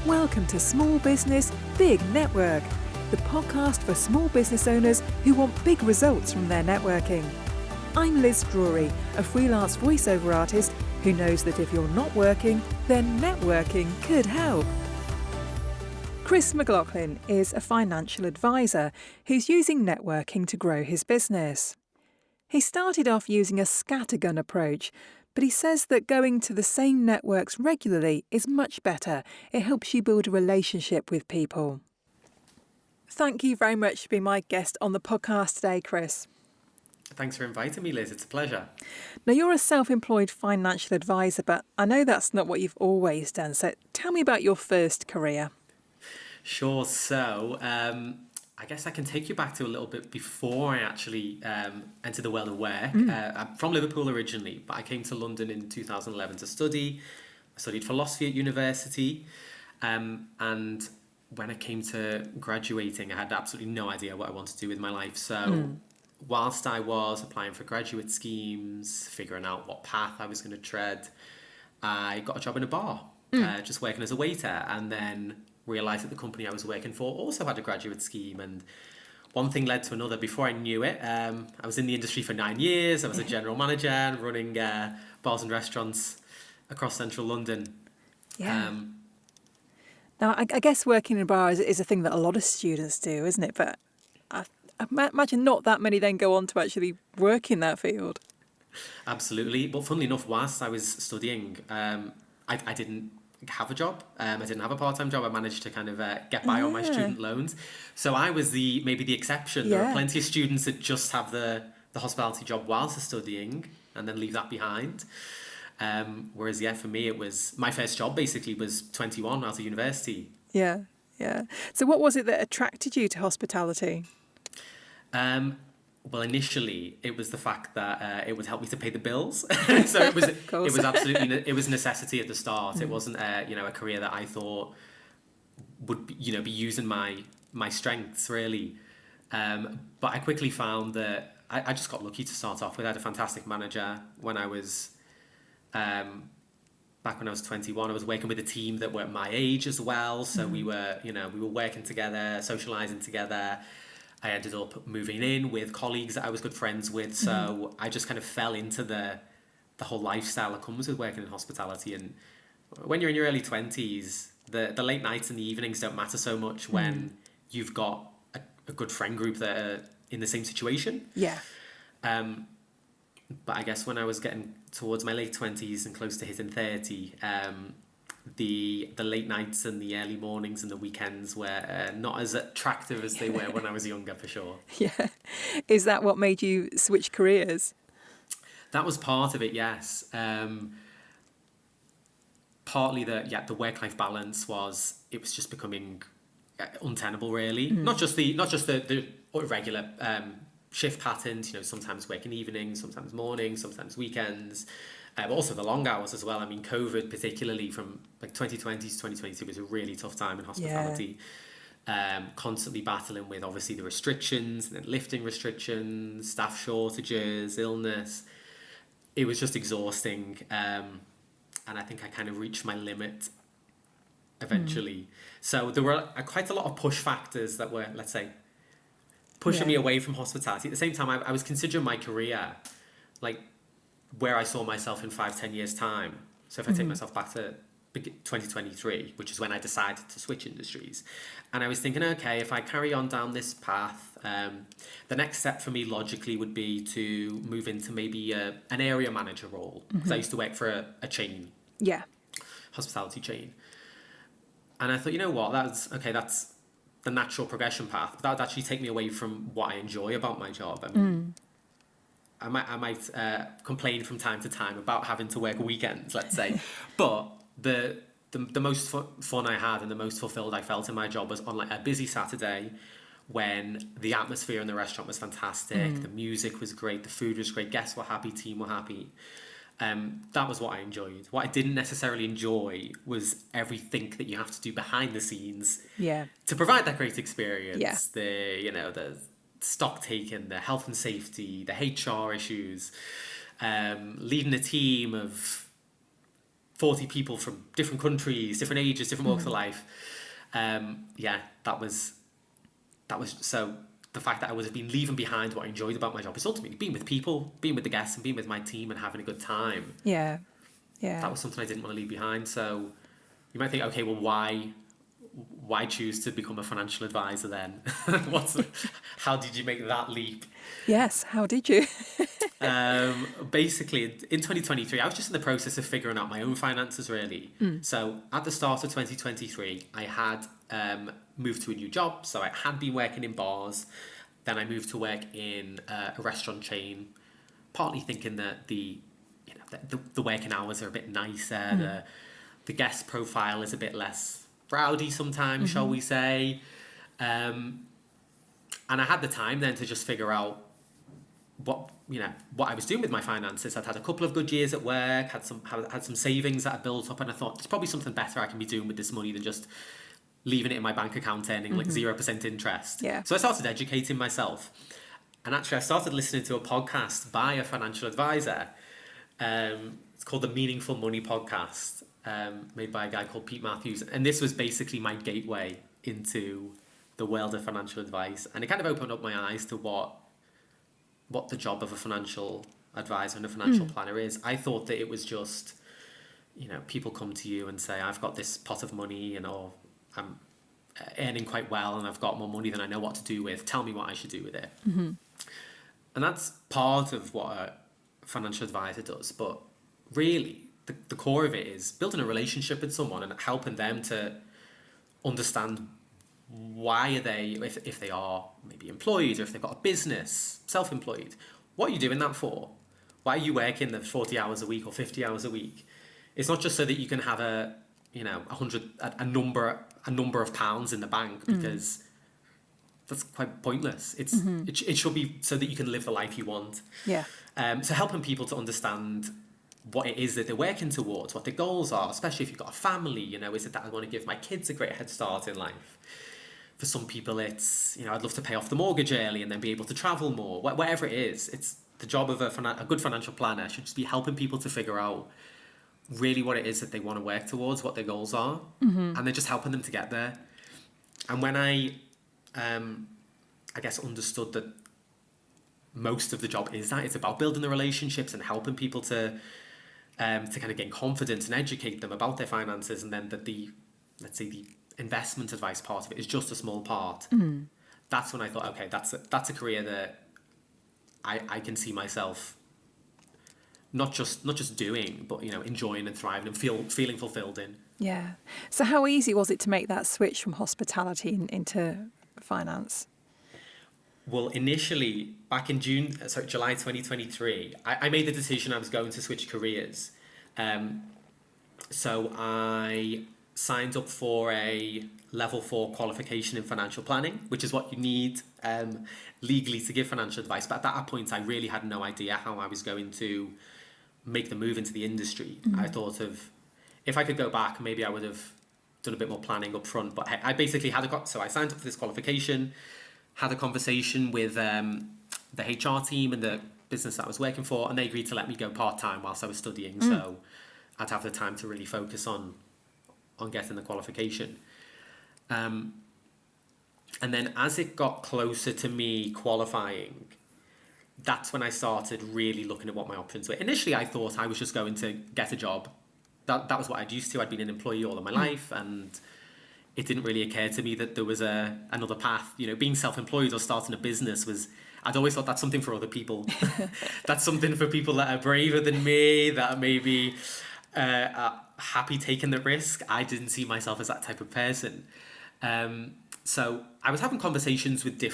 Welcome to Small Business, Big Network, the podcast for small business owners who want big results from their networking. I'm Liz Drury, a freelance voiceover artist who knows that if you're not working, then networking could help. Chris McLoughlin is a financial advisor who's using networking to grow his business. He started off using a scattergun approach, but he says that going to the same networks regularly is much better. It helps you build a relationship with people. Thank you very much for being my guest on the podcast today, Chris. Thanks for inviting me, Liz. It's a pleasure. Now, you're a self-employed financial advisor, but I know that's not what you've always done. So tell me about your first career. Sure. So I guess I can take you back to a little bit before I actually entered the world of work. I'm from Liverpool originally, but I came to London in 2011 to study. I studied philosophy at university. And when I came to graduating, I had absolutely no idea what I wanted to do with my life. So whilst I was applying for graduate schemes, figuring out what path I was going to tread, I got a job in a bar, just working as a waiter, and then realised that the company I was working for also had a graduate scheme, and one thing led to another. Before I knew it, I was in the industry for 9 years. I was a general manager running bars and restaurants across central London. Yeah. Now, I guess working in a bar is a thing that a lot of students do, isn't it? But I imagine not that many then go on to actually work in that field. Absolutely. But funnily enough, whilst I was studying, I didn't have a job. I didn't have a part-time job. I managed to kind of get by on my student loans. So I was maybe the exception. There are plenty of students that just have the hospitality job whilst they're studying and then leave that behind. Whereas, for me, it was my first job basically was 21 out of university. Yeah. So what was it that attracted you to hospitality? Well, initially, it was the fact that it would help me to pay the bills. So it was absolutely it was necessity at the start. It wasn't a career that I thought would be using my strengths really. But I quickly found that I just got lucky to start off with. I had a fantastic manager when I was back when I was 21. I was working with a team that were my age as well. So we were working together, socialising together. I ended up moving in with colleagues that I was good friends with. So I just kind of fell into the whole lifestyle that comes with working in hospitality. And when you're in your early 20s, the late nights and the evenings don't matter so much when you've got a good friend group that are in the same situation. Yeah. But I guess when I was getting towards my late 20s and close to hitting 30, the late nights and the early mornings and the weekends were not as attractive as they were when I was younger, for sure. Yeah. Is that what made you switch careers? That was part of it, yes. Partly the work-life balance was just becoming untenable, really. Not just the regular shift patterns, sometimes working evenings, sometimes mornings, sometimes weekends. But also the long hours as well. I mean, COVID, particularly from like 2020 to 2022, was a really tough time in hospitality. Constantly battling with obviously the restrictions and then lifting restrictions, staff shortages, illness. It was just exhausting. And I think I kind of reached my limit eventually. So there were quite a lot of push factors that were, let's say, pushing me away from hospitality. At the same time, I was considering my career like where I saw myself in 5-10 years time. So if I take myself back to 2023, which is when I decided to switch industries, and I was thinking, okay, if I carry on down this path, the next step for me logically would be to move into maybe an area manager role, because I used to work for a chain, hospitality chain. And I thought, you know what, that's the natural progression path, but that would actually take me away from what I enjoy about my job. I mean, I might complain from time to time about having to work weekends, let's say, but the most fun I had and the most fulfilled I felt in my job was on like a busy Saturday when the atmosphere in the restaurant was fantastic, the music was great, the food was great, guests were happy, team were happy. That was what I enjoyed. What I didn't necessarily enjoy was everything that you have to do behind the scenes to provide that great experience. The stock taking, the health and safety, the HR issues, leading a team of 40 people from different countries, different ages, different walks of life. That was so the fact that I would have been leaving behind what I enjoyed about my job is ultimately being with people, being with the guests and being with my team and having a good time. Yeah. That was something I didn't want to leave behind. So you might think, okay, well, why choose to become a financial advisor then? How did you make that leap? Yes, how did you? Basically, in 2023, I was just in the process of figuring out my own finances, really. So at the start of 2023, I had moved to a new job. So I had been working in bars. Then I moved to work in a restaurant chain, partly thinking that the working hours are a bit nicer. The guest profile is a bit less rowdy sometimes, shall we say. And I had the time then to just figure out what I was doing with my finances. I'd had a couple of good years at work, had some savings that I built up, and I thought there's probably something better I can be doing with this money than just leaving it in my bank account earning like 0% interest. Yeah. So I started educating myself, and actually I started listening to a podcast by a financial advisor. It's called the Meaningful Money Podcast, made by a guy called Pete Matthews, and this was basically my gateway into the world of financial advice, and it kind of opened up my eyes to what the job of a financial advisor and a financial planner is. I thought that it was just, people come to you and say, I've got this pot of money and I'm earning quite well and I've got more money than I know what to do with. Tell me what I should do with it. And that's part of what a financial advisor does. But really, the core of it is building a relationship with someone and helping them to understand why are they, if they are maybe employed or if they've got a business, self-employed, what are you doing that for? Why are you working the 40 hours a week or 50 hours a week? It's not just so that you can have a number of pounds in the bank, because that's quite pointless. It should be so that you can live the life you want. Yeah. So helping people to understand what it is that they're working towards, what their goals are, especially if you've got a family, is it that I want to give my kids a great head start in life? For some people, it's, I'd love to pay off the mortgage early and then be able to travel more. Whatever it is, it's the job of a good financial planner should just be helping people to figure out really what it is that they want to work towards, what their goals are, and then just helping them to get there. And when I guess understood that most of the job is that, it's about building the relationships and helping people to kind of gain confidence and educate them about their finances, and then that the investment advice part of it is just a small part. That's when I thought, okay, that's a career that I can see myself not just doing, but enjoying and thriving and feeling fulfilled in. Yeah. So how easy was it to make that switch from hospitality into finance? Well, initially, back in July 2023, I made the decision I was going to switch careers. So I signed up for a level 4 qualification in financial planning, which is what you need legally to give financial advice. But at that point, I really had no idea how I was going to make the move into the industry. I thought of, if I could go back, maybe I would have done a bit more planning up front. But I basically so I signed up for this qualification, had a conversation with the HR team and the business that I was working for, and they agreed to let me go part-time whilst I was studying. So I'd have the time to really focus on getting the qualification. And then as it got closer to me qualifying, that's when I started really looking at what my options were. Initially, I thought I was just going to get a job. That was what I'd used to. I'd been an employee all of my life, and it didn't really occur to me that there was another path. Being self-employed or starting a business I'd always thought that's something for other people. That's something for people that are braver than me, that are maybe are happy taking the risk. I didn't see myself as that type of person. So I was having conversations with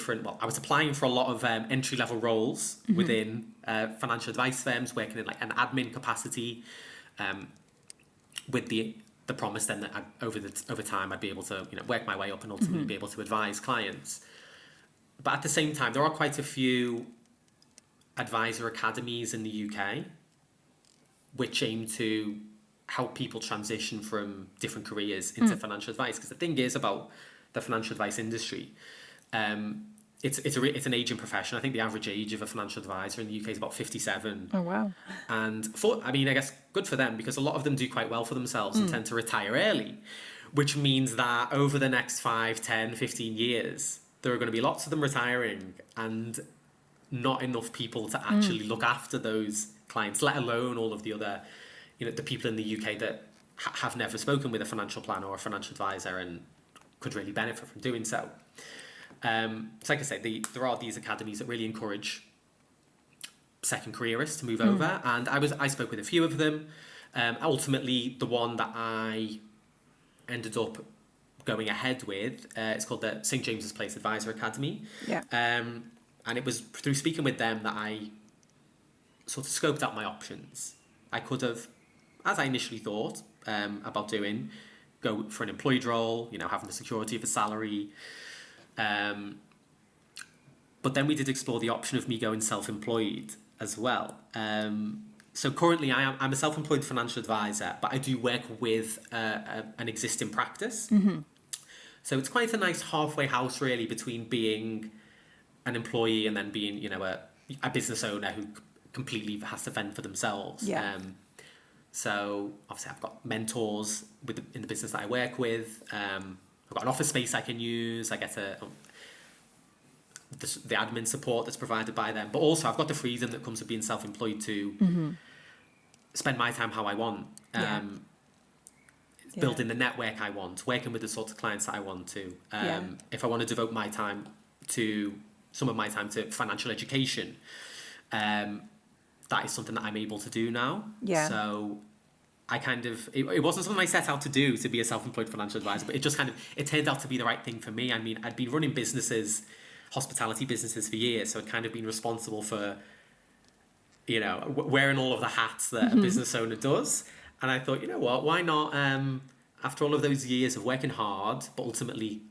I was applying for a lot of entry-level roles within financial advice firms, working in like an admin capacity, with the promise then that over time I'd be able to work my way up and ultimately be able to advise clients. But at the same time, there are quite a few advisor academies in the UK which aim to help people transition from different careers into financial advice. Because the thing is about the financial advice industry, it's an aging profession. I think the average age of a financial advisor in the UK is about 57. Oh, wow. And I guess good for them, because a lot of them do quite well for themselves and tend to retire early, which means that over the next 5, 10, 15 years, there are going to be lots of them retiring and not enough people to actually look after those clients, let alone all of the other, the people in the UK that have never spoken with a financial planner or a financial advisor and could really benefit from doing so. So like I say, there are these academies that really encourage second careerists to move over, and I spoke with a few of them. Ultimately, the one that I ended up going ahead with, it's called the St James's Place Advisor Academy. Yeah. And it was through speaking with them that I sort of scoped out my options. I could have, as I initially thought about doing, go for an employed role, having the security of a salary. But then we did explore the option of me going self-employed as well. So currently I'm a self-employed financial advisor, but I do work with an existing practice. Mm-hmm. So it's quite a nice halfway house, really, between being an employee and then being, a business owner who completely has to fend for themselves. Yeah. So obviously I've got mentors in the business that I work with. I've got an office space I can use. I get the admin support that's provided by them. But also I've got the freedom that comes with being self-employed to spend my time how I want. Building the network I want, working with the sorts of clients that I want to. If I want to devote some of my time to financial education, that is something that I'm able to do now. Yeah. So I it wasn't something I set out to do, to be a self-employed financial advisor, but it turned out to be the right thing for me. I mean, I'd been running hospitality businesses for years, so I'd kind of been responsible for, wearing all of the hats that a business owner does. And I thought, what, why not, after all of those years of working hard, but ultimately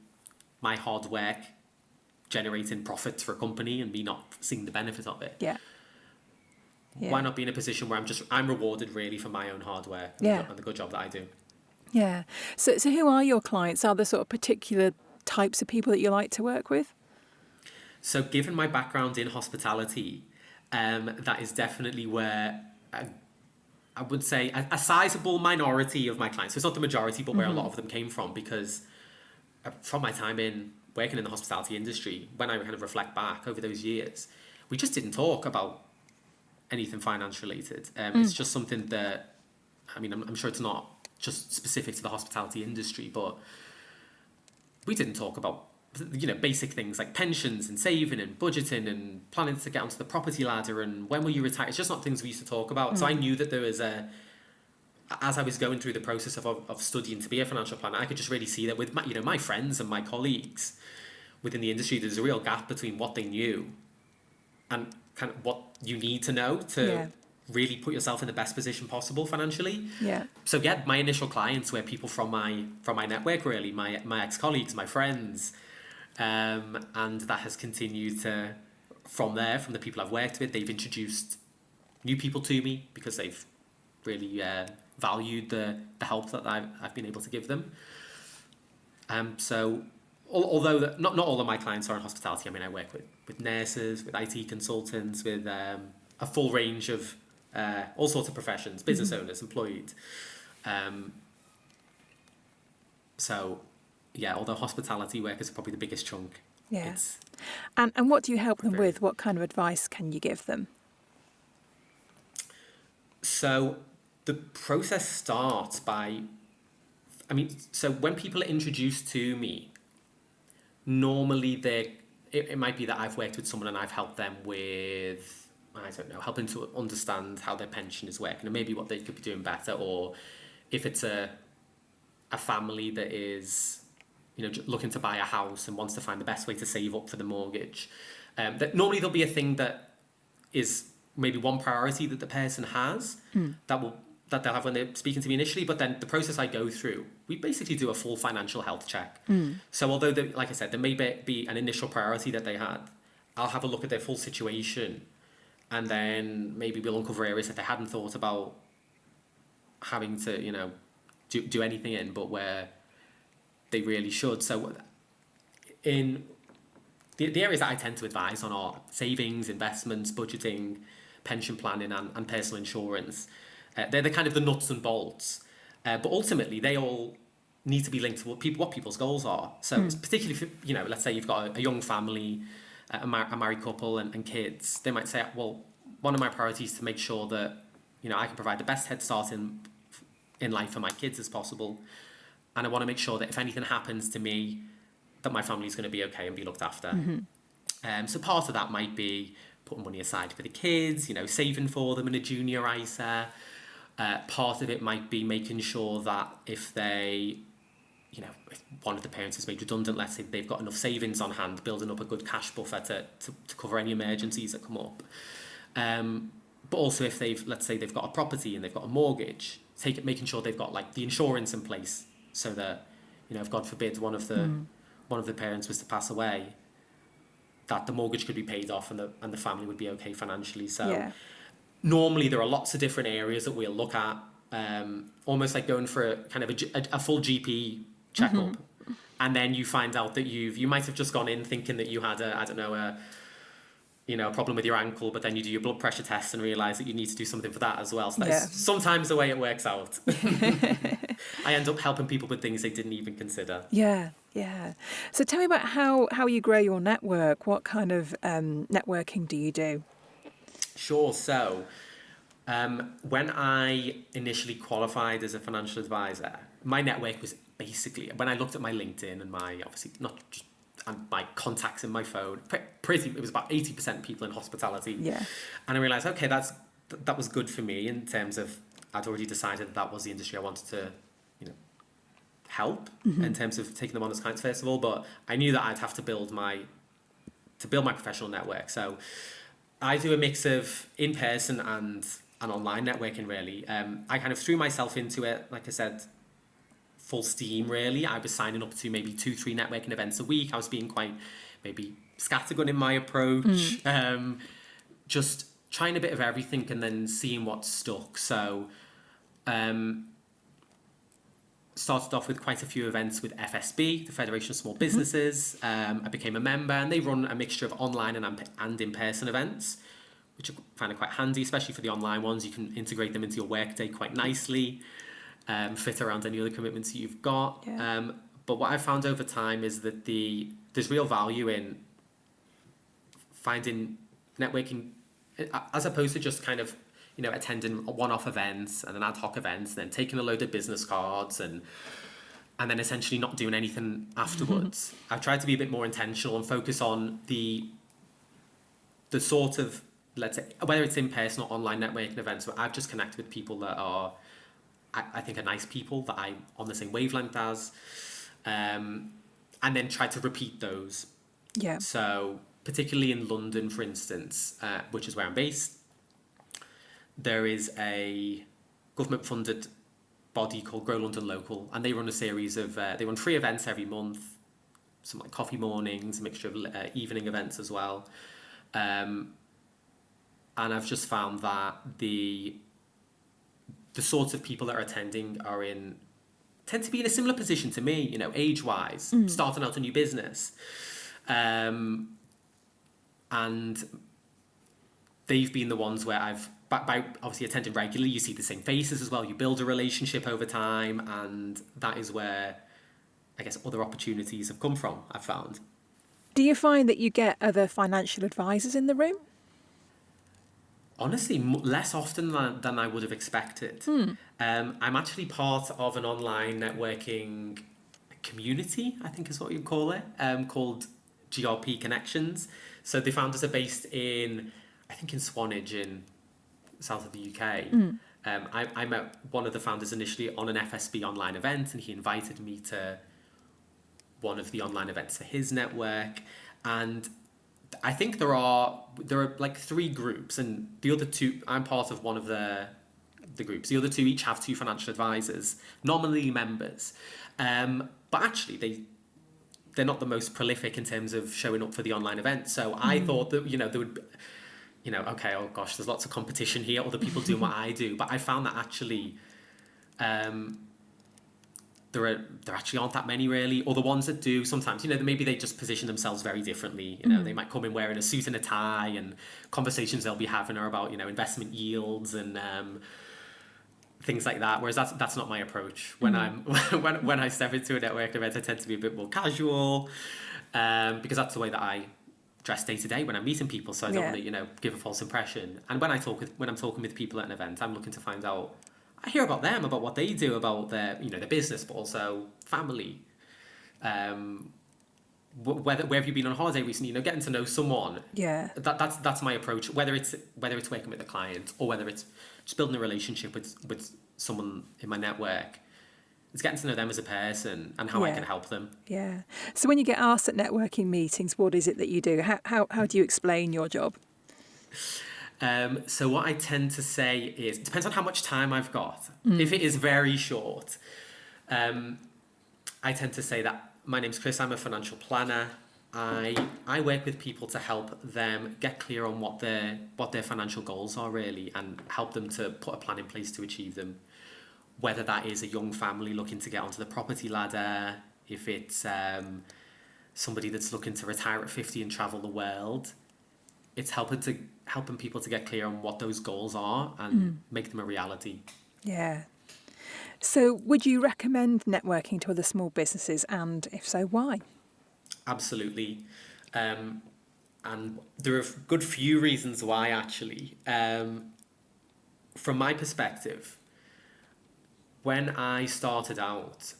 my hard work generating profits for a company and me not seeing the benefit of it. Yeah. Why not be in a position where I'm rewarded really for my own hard work and the good job that I do? Yeah. So who are your clients? Are there sort of particular types of people that you like to work with? So given my background in hospitality, that is definitely where I would say a sizable minority of my clients, so it's not the majority, but where a lot of them came from, because from my time working in the hospitality industry, when I kind of reflect back over those years, we just didn't talk about anything finance related. It's just something that, I'm sure it's not just specific to the hospitality industry, but we didn't talk about, basic things like pensions and saving and budgeting and planning to get onto the property ladder and when will you retire. It's just not things we used to talk about. So I knew that there was as I was going through the process of studying to be a financial planner, I could just really see that with my friends and my colleagues within the industry, there's a real gap between what they knew and kind of what you need to know to really put yourself in the best position possible financially. Yeah. So my initial clients were people from my network, really, my ex-colleagues, my friends, and that has continued from the people I've worked with. They've introduced new people to me because they've really valued the help that I've been able to give them. So although not all of my clients are in hospitality, I work with nurses, with IT consultants, with a full range of all sorts of professions, business owners, employed. Although hospitality work is probably the biggest chunk. Yeah. And what do you help them with? What kind of advice can you give them? So the process starts by, so when people are introduced to me, normally it might be that I've worked with someone and I've helped them with, I don't know, helping to understand how their pension is working and maybe what they could be doing better, or if it's a family that is, looking to buy a house and wants to find the best way to save up for the mortgage. That normally there'll be a thing that is maybe one priority that the person has that they'll have when they're speaking to me initially, but then the process I go through, we basically do a full financial health check. So although, like I said, there may be an initial priority that they had, I'll have a look at their full situation, and then maybe we'll uncover areas that they hadn't thought about having to, do anything in, but where they really should. So the areas that I tend to advise on are savings, investments, budgeting, pension planning, and personal insurance. They're the kind of the nuts and bolts. But ultimately, they all need to be linked to what people's goals are. So particularly if, let's say you've got a young family, a married couple and kids, they might say, well, one of my priorities is to make sure that, I can provide the best head start in life for my kids as possible. And I want to make sure that if anything happens to me, that my family's going to be okay and be looked after. So part of that might be putting money aside for the kids, saving for them in a junior ISA. Part of it might be making sure that if they, if one of the parents is made redundant, let's say they've got enough savings on hand, building up a good cash buffer to cover any emergencies that come up. But also if let's say they've got a property and they've got a mortgage, making sure they've got like the insurance in place so that, if God forbid one of the parents was to pass away, that the mortgage could be paid off and the family would be okay financially. So normally there are lots of different areas that we'll look at, almost like going for a full GP checkup. And then you find out that you might have just gone in thinking that you had a problem with your ankle, but then you do your blood pressure test and realise that you need to do something for that as well. So that's sometimes the way it works out. I end up helping people with things they didn't even consider. Yeah. So tell me about how you grow your network. What kind of networking do you do? Sure. So when I initially qualified as a financial advisor, my network was basically, when I looked at my LinkedIn and my, obviously not just, and my contacts in my phone, it was about 80% people in hospitality. Yeah. And I realised, okay, that was good for me in terms of, I'd already decided that was the industry I wanted to, help in terms of taking them on as clients first of all. But I knew that I'd have to build my professional network. So I do a mix of in-person and online networking, really. I kind of threw myself into it, like I said, full steam, really. I was signing up to maybe 2-3 networking events a week. I was being quite maybe scattergun in my approach, just trying a bit of everything and then seeing what stuck. So started off with quite a few events with FSB, the Federation of Small Businesses. I became a member, and they run a mixture of online and in-person events, which I find quite handy, especially for the online ones. You can integrate them into your workday quite nicely, fit around any other commitments that you've got. Yeah. But what I found over time is that there's real value in finding networking, as opposed to just kind of attending one-off events and an ad hoc events, and then taking a load of business cards and then essentially not doing anything afterwards. I've tried to be a bit more intentional and focus on the sort of, let's say, whether it's in person or online networking events, where I've just connected with people that are, I think, are nice people that I'm on the same wavelength as, and then try to repeat those. Yeah. So particularly in London, for instance, which is where I'm based, there is a government-funded body called Grow London Local, and they run a series of, they run 3 events every month, some like coffee mornings, a mixture of evening events as well. And I've just found that the sorts of people that are attending tend to be in a similar position to me, age-wise, starting out a new business. And they've been the ones where I've, by obviously attending regularly, you see the same faces as well. You build a relationship over time, and that is where, I guess, other opportunities have come from, I've found. Do you find that you get other financial advisors in the room? Honestly, less often than I would have expected. I'm actually part of an online networking community, I think is what you'd call it, called GRP Connections. So the founders are based in Swanage in south of the UK. I met one of the founders initially on an FSB online event, and he invited me to one of the online events for his network. And I think there are like 3 groups, and the other 2, I'm part of one of the groups. The other 2 each have 2 financial advisors, nominally members, but actually they're not the most prolific in terms of showing up for the online event. So I thought that there would be, okay, oh gosh, there's lots of competition here, other people doing what I do. But I found that actually there actually aren't that many really, or the ones that do sometimes, maybe they just position themselves very differently. They might come in wearing a suit and a tie, and conversations they'll be having are about investment yields and things like that. Whereas that's not my approach. When when I step into a networking event, I tend to be a bit more casual, because that's the way that I dress day to day when I'm meeting people. So I don't want to give a false impression. And when I'm talking with people at an event, I'm looking to find out. I hear about them, about what they do, about their their business, but also family. Where have you been on holiday recently? Getting to know someone. Yeah. That's my approach. Whether it's working with a client or whether it's just building a relationship with someone in my network, it's getting to know them as a person and how I can help them. Yeah. So when you get asked at networking meetings, what is it that you do? How do you explain your job? So what I tend to say is, it depends on how much time I've got. If it is very short, I tend to say that my name's Chris, I'm a financial planner. I work with people to help them get clear on what their financial goals are really, and help them to put a plan in place to achieve them. Whether that is a young family looking to get onto the property ladder, if it's somebody that's looking to retire at 50 and travel the world, it's helping people to get clear on what those goals are and make them a reality. Yeah. So would you recommend networking to other small businesses, and if so, why? Absolutely. And there are a good few reasons why, actually. From my perspective, when I started out,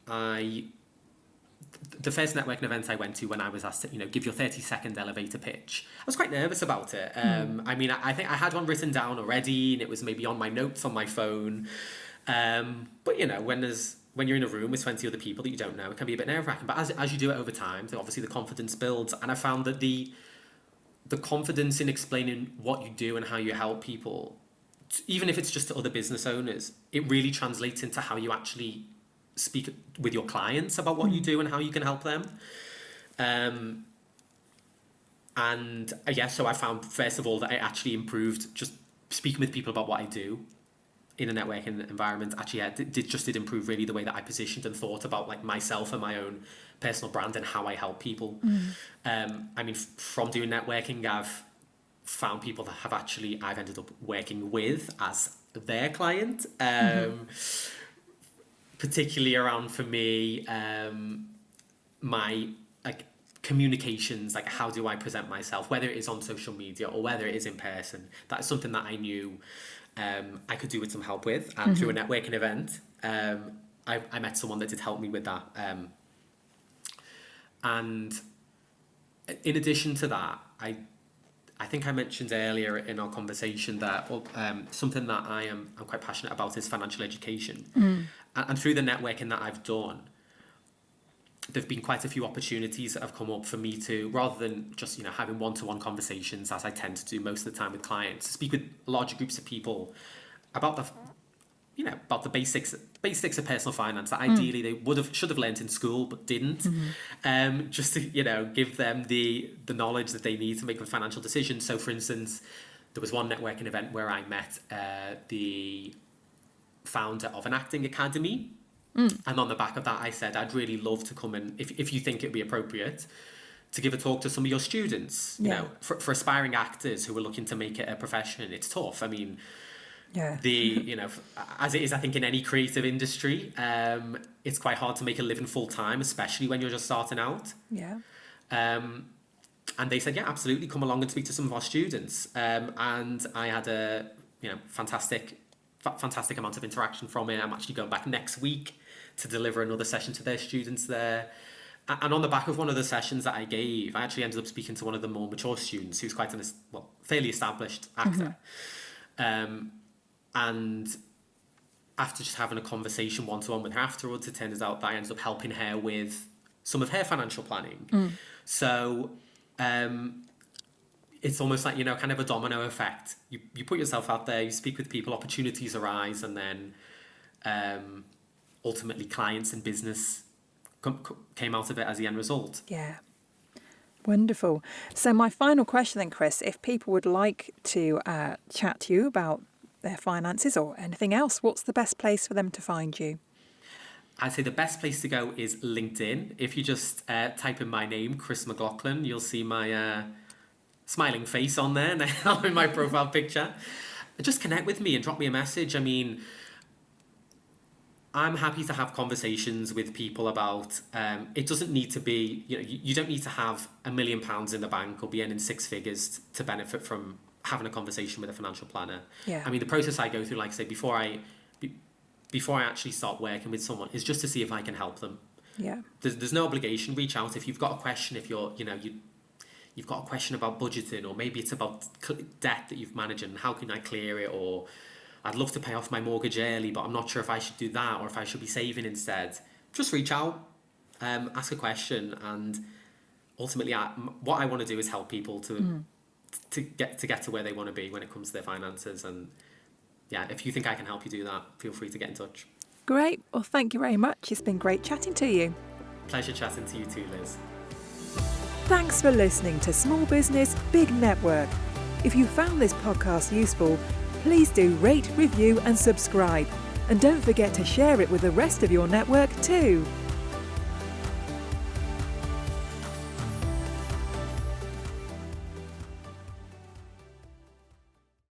the first networking event I went to, when I was asked to, give your 30-second elevator pitch, I was quite nervous about it. I mean, I think I had one written down already, and it was maybe on my notes on my phone. But when you're in a room with 20 other people that you don't know, it can be a bit nerve-wracking. But as you do it over time, obviously the confidence builds. And I found that the confidence in explaining what you do and how you help people, even if it's just to other business owners, it really translates into how you actually speak with your clients about what you do and how you can help them. So I found, first of all, that it actually improved just speaking with people about what I do in a networking environment. Actually, did improve really the way that I positioned and thought about like myself and my own personal brand and how I help people. I mean, from doing networking, I've found people that I've ended up working with as their client. Particularly around, for me, my communications, like how do I present myself, whether it is on social media or whether it is in person. That is something that I knew I could do with some help with, and through a networking event, I met someone that did help me with that. And in addition to that, I think I mentioned earlier in our conversation that something that I'm quite passionate about is financial education. And through the networking that I've done, there have been quite a few opportunities that have come up for me to, rather than just having one-to-one conversations, as I tend to do most of the time with clients, speak with larger groups of people about the basics of personal finance that ideally they should have learnt in school but didn't. Just to give them the knowledge that they need to make good financial decisions. So, for instance, there was one networking event where I met the founder of an acting academy. And on the back of that, I said, I'd really love to come in, if you think it'd be appropriate, to give a talk to some of your students. You know, for aspiring actors who are looking to make it a profession, it's tough. I mean, as it is, I think, in any creative industry, it's quite hard to make a living full time, especially when you're just starting out. And they said, yeah, absolutely, come along and speak to some of our students. And I had a fantastic amount of interaction from it. I'm actually going back next week to deliver another session to their students there. And on the back of one of the sessions that I gave, I actually ended up speaking to one of the more mature students who's quite fairly established actor. And after just having a conversation one-to-one with her afterwards, it turns out that I ended up helping her with some of her financial planning. So it's almost like, kind of a domino effect. You put yourself out there, you speak with people, opportunities arise, and then ultimately clients and business came out of it as the end result. Yeah. Wonderful. So my final question then, Chris, if people would like to chat to you about their finances or anything else, what's the best place for them to find you? I'd say the best place to go is LinkedIn. If you just type in my name, Chris McLoughlin, you'll see my smiling face on there now in my profile picture. Just connect with me and drop me a message. I mean, I'm happy to have conversations with people about, it doesn't need to be, you don't need to have £1 million in the bank or be earning six figures to benefit from having a conversation with a financial planner. Yeah. I mean, the process I go through, like I say, before I actually start working with someone is just to see if I can help them. Yeah. There's no obligation. Reach out if you've got a question, if you've got a question about budgeting, or maybe it's about debt that you've managed and how can I clear it, or I'd love to pay off my mortgage early, but I'm not sure if I should do that or if I should be saving instead. Just reach out, ask a question, and ultimately what I want to do is help people to get to where they want to be when it comes to their finances. And yeah, if you think I can help you do that, feel free to get in touch. Great. Well, thank you very much. It's been great chatting to you. Pleasure chatting to you too, Liz. Thanks for listening to Small Business, Big Network. If you found this podcast useful, please do rate, review and subscribe. And don't forget to share it with the rest of your network too.